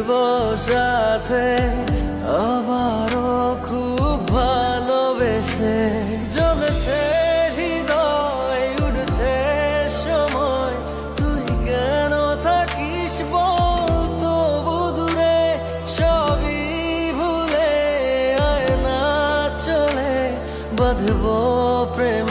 ফিরবো সাথে আবারও খুব ভালোবেসে। জ্বলেছে হৃদয়, উড়ছে সময়, তুই কেন থাকিস বল তবু দূরে। সবই ভুলে আয় না চলে, বাঁধবো প্রেম